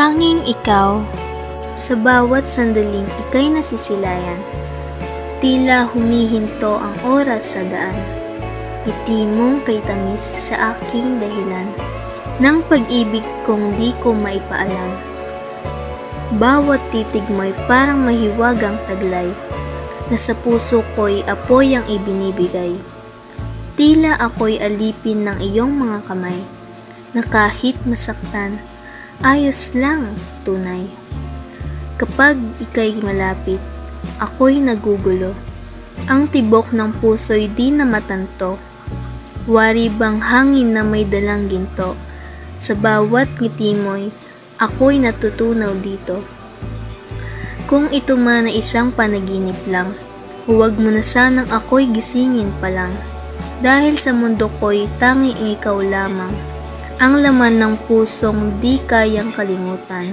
Tanging ikaw, sa bawat sandaling ika'y nasisilayan, tila humihinto ang oras sa daan. Ngiti mong kay tamis sa aking dahilan, ng pag-ibig kong di ko maipaalam. Bawat titig mo'y parang mahiwagang taglay, na sa puso ko'y apoy ang ibinibigay. Tila ako'y alipin ng iyong mga kamay, na kahit masaktan, ayos lang, tunay. Kapag ika'y malapit, ako'y nagugulo. Ang tibok ng puso'y di na matanto. Wari bang hangin na may dalang ginto? Sa bawat ngiti mo'y ako'y natutunaw dito. Kung ito man ay isang panaginip lang, huwag mo na sanang ako'y gisingin pa lang. Dahil sa mundo ko'y tanging ikaw lamang, ang laman ng pusong di kayang kalimutan.